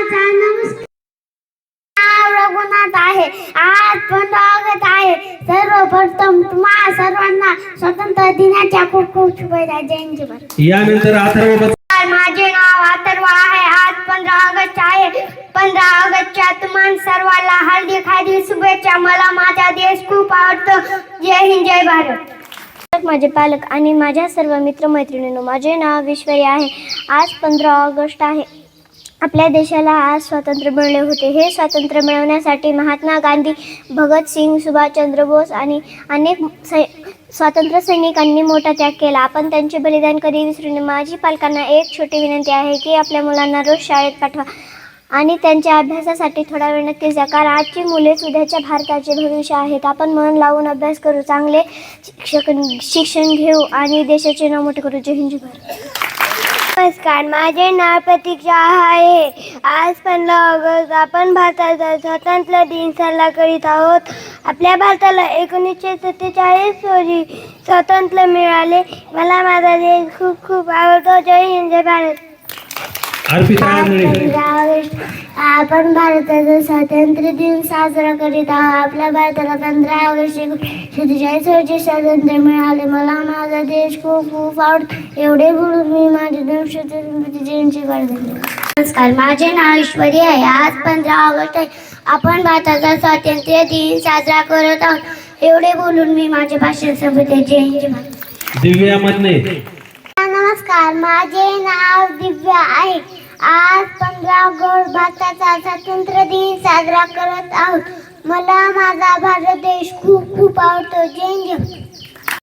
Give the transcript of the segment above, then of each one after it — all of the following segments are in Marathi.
माझा नमस्कार. रघुनाथ आहे. आज 15 ऑगस्ट आहे. सर्वप्रथम तुम्हा सर्वांना स्वातंत्र्य दिनाच्या खूप खूप शुभेच्छा. जय भारत. यानंतर अथर्व. माझे नाव अथर्व आहे. आज 15 ऑगस्ट आहे. 15 ऑगस्टच्या तुम्हा सर्वांना हार्दिक शुभेच्छा. मला माझा देश खूप आवडतो. जय हिंद, जय भारत. माझे पालक आणि माझ्या सर्व मित्रमैत्रिणींनो, माझे नाव ईश्वरी आहे. आज 15 ऑगस्ट आहे. आपल्या देशाला आज स्वातंत्र्य मिळाले होते. हे स्वातंत्र्य मिळवण्यासाठी महात्मा गांधी, भगतसिंग, सुभाषचंद्र बोस आणि अनेक स्वातंत्र्य सैनिकांनी मोठा त्याग केला. आपण त्यांचे बलिदान कधी विसरू नये. माझी पालकांना एक छोटी विनंती आहे की आपल्या मुलांना रोज शाळेत पाठवा आणि त्यांच्या अभ्यासासाठी थोडा वेळ नक्कीच द्या, कारण आजची मुलेच उद्याच्या भारताचे भविष्य आहेत. आपण मन लावून अभ्यास करू, चांगले शिक्षण घेऊ आणि देशाचे नाव मोठे करू. जय हिंद, जय भारत. नमस्कार, माझे नाव प्रतीक्षा आहे. आज 15 ऑगस्ट आपण भारताचा स्वातंत्र्य दिन साजरा करीत आहोत. आपल्या भारताला 1947 रोजी स्वातंत्र्य मिळाले. मला माझा देश खूप खूप आवडतो. जय हिंद, जय भारत. आपण भारताचा स्वातंत्र्य दिन साजरा करीत आहोत. आपल्या भारताला 15 ऑगस्ट 1947 रोजी स्वातंत्र्य मिळाले. मला माझा देश खूप खूप आवडतो. एवढे बोलून मी माझे जयंती करते. नमस्कार, माझे नाव ईश्वरी आहे. आज 15 ऑगस्ट आहे. आपण भारताचा स्वातंत्र्य दिन साजरा करत आहोत. एवढे बोलून मी माझे भाषण संपवते. जय हिंद, जय भारत. दिव्या मधने. नमस्कार, माझे नाव दिव्या आहे. आज 15 ऑगस्ट भारताचा स्वातंत्र्य दिन साजरा करत आहोत. मला माझा भारत देश खूप खूप आवडतो. जय हिंद.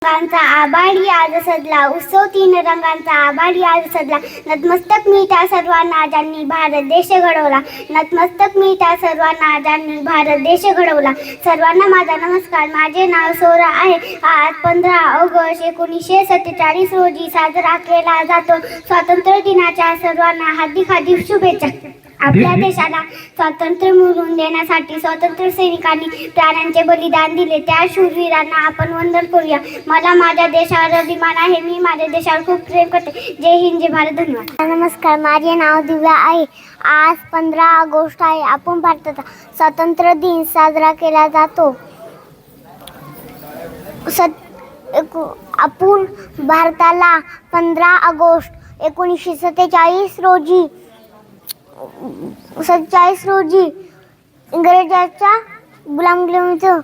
रंगांचा आभाळी आज सजला, उत्सव 3 रंगांचा आभाळी आज सजला. नतमस्तक मी त्या सर्वांना ज्यांनी भारत देश घडवला. नतमस्तक मी त्या सर्वांना ज्यांनी भारत देश घडवला. सर्वांना माझा नमस्कार. माझे नाव सोरा आहे. आज 15 ऑगस्ट 1947 रोजी साजरा केला जातो स्वातंत्र्य दिनाच्या सर्वांना हार्दिक शुभेच्छा. आपल्या देशाला स्वातंत्र्य मिळवून देण्यासाठी स्वातंत्र्य सैनिकांनी प्राण्यांचे बलिदान दिले. त्या शूरवीरांना आपण वंदन करूया. मला माझ्या देशावर अभिमान आहे. मी माझ्या देशावर खूप प्रेम करते. जय हिंद, जय भारत. धन्यवाद. नमस्कार, माझे नाव दिव्या आहे. आज 15 ऑगस्ट आहे. आपण भारताचा स्वातंत्र्य दिन साजरा केला जातो. आपण भारताला 15 ऑगस्ट 1947 रोजी इंग्रजांच्या गुलामीतून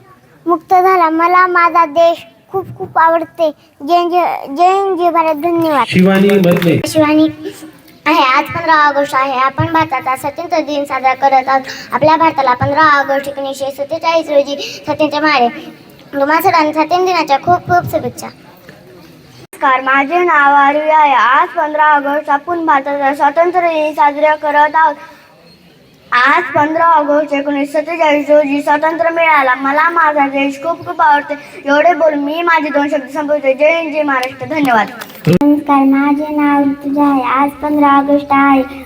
मुक्त झाला. मला माझा देश खूप खूप आवडते. जय हिंद, जय भारत. धन्यवाद. शिवानी आहे. आज 15 ऑगस्ट आहे. आपण भारताचा स्वातंत्र्य दिन साजरा करत आहोत. आपल्या भारताला 15 ऑगस्ट 1947 रोजी स्वातंत्र्य मिळाले. तुम्हा सर्वांना स्वातंत्र्य दिनाच्या खूप खूप शुभेच्छा. नमस्कार, माझे नाव आरवी आहे. आज 15 ऑगस्ट आपण भारताचा स्वातंत्र्य दिन साजरा करत आहोत. आज 15 ऑगस्ट 1947 रोजी स्वातंत्र्य मिळाला. मला माझा देश खूप खूप आवडते. एवढे बोलून मी माझे 2 शब्द संपवते. जय हिंद, जय महाराष्ट्र. धन्यवाद. नमस्कार, माझे नाव ऋतुजा आहे. आज 15 ऑगस्ट आहे.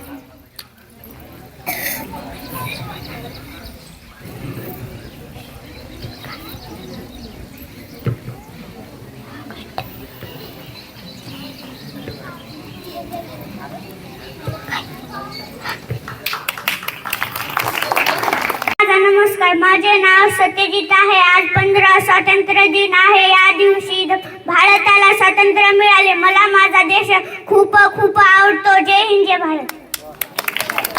नमस्कार, माझे नाव सत्यजित आहे. आज 15 स्वातंत्र्य दिन आहे. या दिवशी भारताला स्वातंत्र्य मिळाले. मला माझा देश खूप खूप आवडतो. जय हिंद, जय भारत.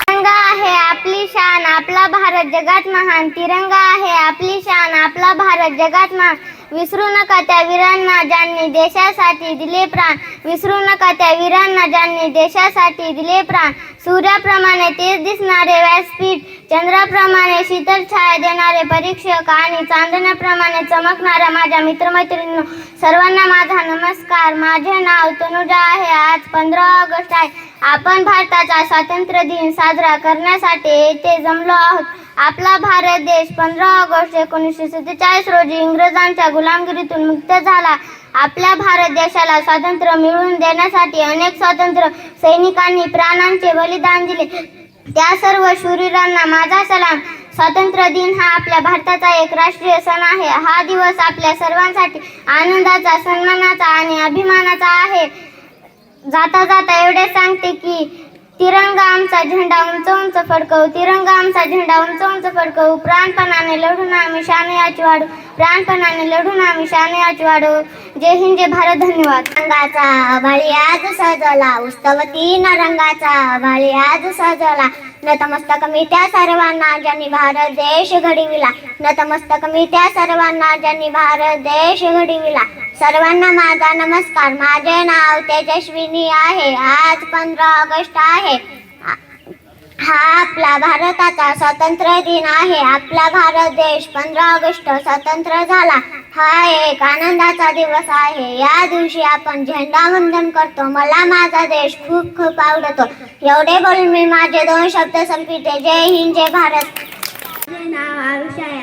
तिरंगा आहे आपली शान, आपला भारत जगात महान. तिरंगा आहे आपली शान, आपला भारत जगात महान. विसरू नका त्या वीरांना ज्यांनी देशासाठी दिले प्राण. विसरू नका त्या वीरांना ज्यांनी देशासाठी दिले प्राण. सूर्याप्रमाणे तेज दिसणारे व्यासपीठ, चंद्राप्रमाणे शीतल छाया देणारे परीक्षक आणि चांदण्याप्रमाणे चमकणाऱ्या माझ्या मित्रमैत्रिणींनो, सर्वांना माझा नमस्कार. माझे नाव तनुजा आहे. आज 15 ऑगस्ट आहे. आपण भारताचा स्वातंत्र्य दिन साजरा करण्यासाठी येथे जमलो आहोत. आपला भारत देश 15 ऑगस्ट 1947 रोजी इंग्रजांच्या गुलामगिरीतून मुक्त झाला. आपल्या भारत देशाला स्वातंत्र्य मिळवून देण्यासाठी अनेक स्वातंत्र्य सैनिकांनी प्राणांचे बलिदान दिले. त्या सर्व शूरवीरांना माझा सलाम. स्वातंत्र्य दिन हा आपल्या भारताचा एक राष्ट्रीय सण आहे. हा दिवस आपल्या सर्वांसाठी आनंदाचा, सन्मानाचा आणि अभिमानाचा आहे. जाता जाता एवढे सांगते की तिरंगा आमचा झेंडा उंच उंच फडकवू, तिरंगा आमचा झेंडा उंच उंच फडकवू, प्राणपणाने लढून आम्ही शानेयाची वाढू, प्राणपणाने लढून आम्ही शानेयाची वाढू. जय हिंद, जय भारत. धन्यवाद. रंगाचा बळी आज सजवला, उत्सवतीन रंगाचा बळी आज सजवला. नतमस्तक मी त्या सर्वांना ज्यांनी भारत देश घडविला, नतमस्तक मी त्या सर्वांना ज्यांनी भारत देश घडविला. सर्वांना माझा नमस्कार. माझे नाव तेजस्विनी आहे. आज 15 ऑगस्ट आहे. हा आपला भारताचा स्वातंत्र्य दिन आहे. आपला भारत देश 15 ऑगस्ट स्वतंत्र झाला. हा एक आनंदाचा दिवस आहे. या दिवशी आपण झेंडा वंदन करतो. मला माझा देश खूप खूप आवडतो. एवढे बोलून मी माझे 2 शब्द संपविते. जय हिंद, जय भारत. माझे नाव आरुषा आहे.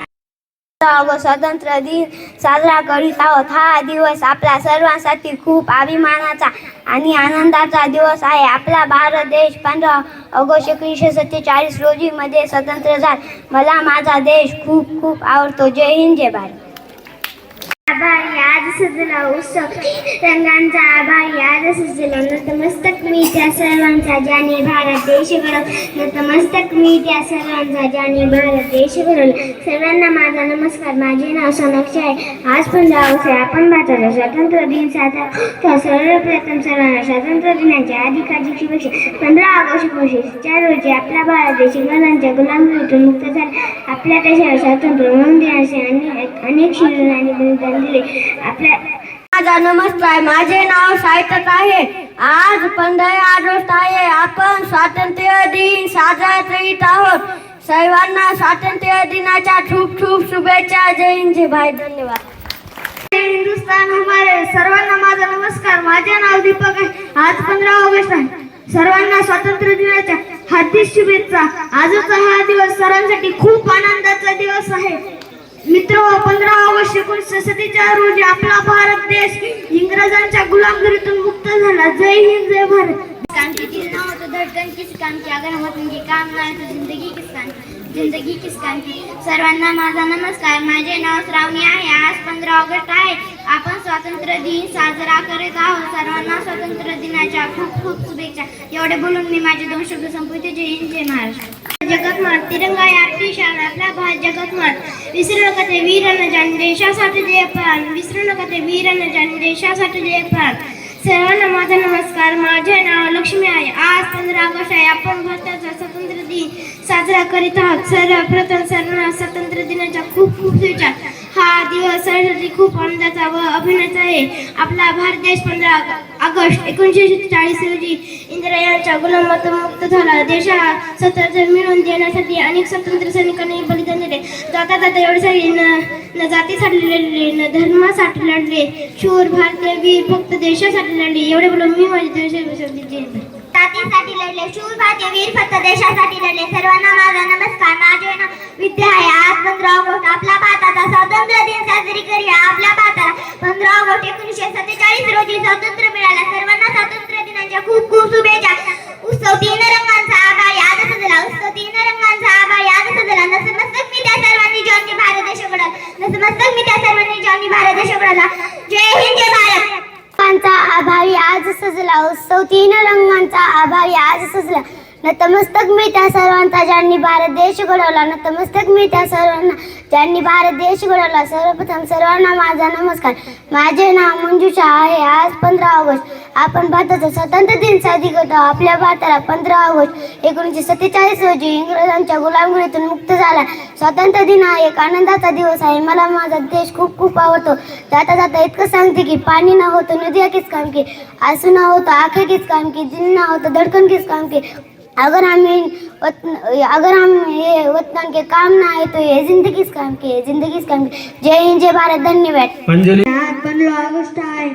स्वातंत्र्य दिन साजरा करीत आहोत. हा दिवस आपल्या सर्वांसाठी खूप अभिमानाचा आणि आनंदाचा दिवस आहे. आपला भारत देश 15 ऑगस्ट 1947 रोजी मध्ये स्वतंत्र झाला. मला माझा देश खूप खूप आवडतो. जय हिंद, जय भारत. आभारी आज सजला उत्सव रंगांचा, आभारी आज सजला. नतमस्तक मी त्या सर्वांचा ज्यांनी भारत देश घडवला, नतमस्तक मी त्या सर्वांचा ज्यांनी भारत देश घडवला. सर्वांना माझा नमस्कार. माझे नाव सोनाक्षी आहे. आज 15 ऑगस्ट आहे. आपण भारताचा स्वातंत्र्य दिन साजरा करतो. सर्वप्रथम सर्वांना स्वातंत्र्य दिनाच्या अधिकाधिक शुभेच्छा. 15 ऑगस्ट 1947 रोजी आपला भारत देश इंग्रजांच्या गुलामीतून मुक्त झाला. आपल्या देशाला स्वातंत्र्य मिळवून देण्यासाठी अनेक शूर आणि बलिदान दिले. माझा नमस्कार. माझे नाव सार्थक आहे. आज 15 ऑगस्ट आहे. आपण स्वातंत्र्य दिन साजरा करीत आहोत. सर्वांना स्वातंत्र्य दिनाच्या खूप खूप शुभेच्छा. जय हिंद, जय भारत. धन्यवाद. हिंदुस्तान हमारे. सर्वांना माझा नमस्कार. माझे नाव दीपक आहे. आज 15 ऑगस्ट आहे. सर्वांना स्वातंत्र्य दिनाच्या हार्दिक शुभेच्छा. आजचा हा दिवस सर्वांसाठी खूप आनंदाचा दिवस आहे. मित्र, 15 ऑगस्ट 1947 रोजी आपला भारत देश इंग्रजांच्या गुलामगिरीतून मुक्त झाला. जय हिंद, जय भारत. काम की दिल ना हो तो धड़कन किस काम की, अगर हम उनके काम ना आए तो जिंदगी किस काम की, जिंदगी किस काम की. सर्वांना माझा नमस्कार. माझे नाव श्रावणी आहे. आज 15 ऑगस्ट आहे. आपण स्वातंत्र्य दिन साजरा करत आहोत. सर्वांना स्वातंत्र्य दिनाच्या खूप खूप शुभेच्छा. एवढे बोलून मी माझे 2 शब्द संपवते. जय हिंद, जय महाराष्ट्र. जगतमात तिरंगा आहे आपली शान. आपला भारत जगतमात. विसरू नका ते वीरांना ज्यांनी देशासाठी दिले प्राण. विसरू नका ते वीरांना ज्यांनी देशासाठी दिले प्राण. सर्वांना माझा नमस्कार. माझे नाव लक्ष्मी आहे. आज 15 ऑगस्ट आहे. आपण भारताचा स्वातंत्र्य दिन साजरा करीत आहोत. सर्वप्रथम सर्वांना स्वातंत्र्य दिनाच्या खूप खूप शुभेच्छा. हा दिवस सर्वांसाठी खूप आनंदाचा व अभिमानाचा आहे. आपला भारत देश 15 ऑगस्ट 1947 रोजी इंग्रजांच्या गुलामातून मुक्त झाला. देशाला स्वातंत्र्य मिळवून देण्यासाठी अनेक स्वातंत्र्य सैनिकांनी बलिदान दिले. जाता जाता एवढे सारे न जातीसाठी लढले, न धर्मासाठी लढले. शूर भारतीय वीर फक्त देशासाठी लढले. एवढे बोलून मी माझे जातीसाठी लढले. शूर भारतीय वीर फक्त देशासाठी लढले. सर्वांना माझा नमस्कार. माझे नाव विद्या आहे. आज 15 ऑगस्ट आपला भारताचा स्वातंत्र्य दिन साजरी करूया. आपल्या भारताला 15 ऑगस्ट 1947 रोजी स्वातंत्र्य मिळाला. सर्वांना स्वातंत्र्य दिनाच्या खूप खूप शुभेच्छा. उत्सव 3 रंगांचा, आभारी आज सजला. उत्सव 3 रंगांचा, आभारी आज सजला. नतमस्तक मी त्या सर्वांनी ज्यांनी भारत देश घडवला, नतमस्तक मी त्या सर्वांनी ज्यांनी भारत देश घडवला. जय हिंद, जय भारत. आभारी आज सजला. उत्सव 3 रंगांचा, आभारी आज सजला. नतमस्तक मी त्या सर्वांचा ज्यांनी भारत देश घडवला, नतमस्तक मी त्या सर्वांना ज्यांनी भारत देश घडवला. सर्वप्रथम सर्वांना माझा नमस्कार. माझे नाव मंजुषा आहे. आज 15 ऑगस्ट आपण भारताचा स्वातंत्र्य दिन साजरी करतो. आपल्या भारताला 15 ऑगस्ट 1947 रोजी इंग्रजांच्या गुलामगिरीतून मुक्त झाला. स्वातंत्र्य दिन हा एक आनंदाचा दिवस आहे. मला माझा देश खूप खूप आवडतो. जाता जाता इतकं सांगते की पानी ना हो तो नदियाँ किस काम की, आंसू ना हो तो आंखें किस काम की, दिल ना हो तो धड़कन किस काम की. अगर हम ये वतन के काम ना आए तो ये जिंदगी किस काम की है, जिंदगी किस काम की. जय हिंद, जय भारत. धन्यवाद. आज 15 ऑगस्ट आहे.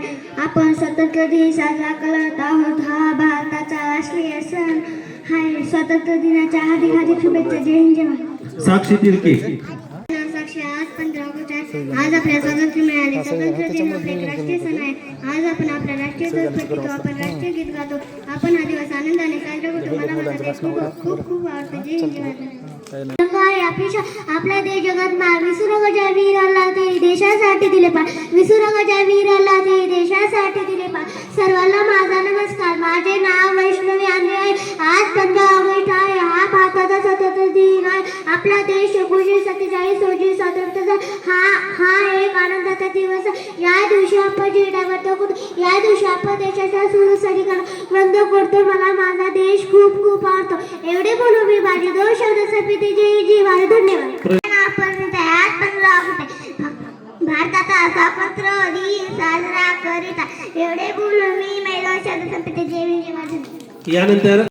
आपण स्वातंत्र्य दिन साजरा करत आहोत. हा भारताचा राष्ट्रीय सण आहे. स्वातंत्र्य दिनाच्या हार्दिक हार्दिक शुभेच्छा. जय हिंद, जय भारत. साक्षी तिरके. साक्षी. आज 15 ऑगस्ट आहे. आज आपल्याला स्वातंत्र्य मिळाले. स्वातंत्र्य दिन आपला एक राष्ट्रीय सण आहे. आज आपण आपला राष्ट्रीय ध्वज फडकवतो. आपण राष्ट्रीय गीत गातो. आपण हा दिवस आनंदाने साजरा करतो. मला माझा देश खूप खूप आवडतो. जय हिंद, जय भारत. आपला देश जगतमान. विसरू नका ज्या वीराला ते देशासाठी दिले पा. विसरू नका ज्या वीराला ते देशासाठी दिले पा. सर्वांना माझा नमस्कार. नमस्कार, माझे नाव वैष्णवी आंधळे आहे. आज 15 ऑगस्ट आहे. हा भारताचा स्वातंत्र्य दिन आहे. आपला देश 1947 रोजी स्वतंत्र झाला. हा एक आनंदाचा दिवस आहे. या दिवशी आपण झेंडा करतो. या दिवशी आपण देशाच्या सुरक्षितकरण बंद करतो. मला माझा देश खूप खूप आवडतो. एवढे बोलू मी माझे 2 शब्द संपते. जय जय धन्यवाद. आपण आज 15 ऑगस्ट भारताचा स्वातंत्र्य दिन साजरा करीत आहे. एवढे बोलून मी माझे 2 शब्द संपते. जय जय धन्यवाद. यानंतर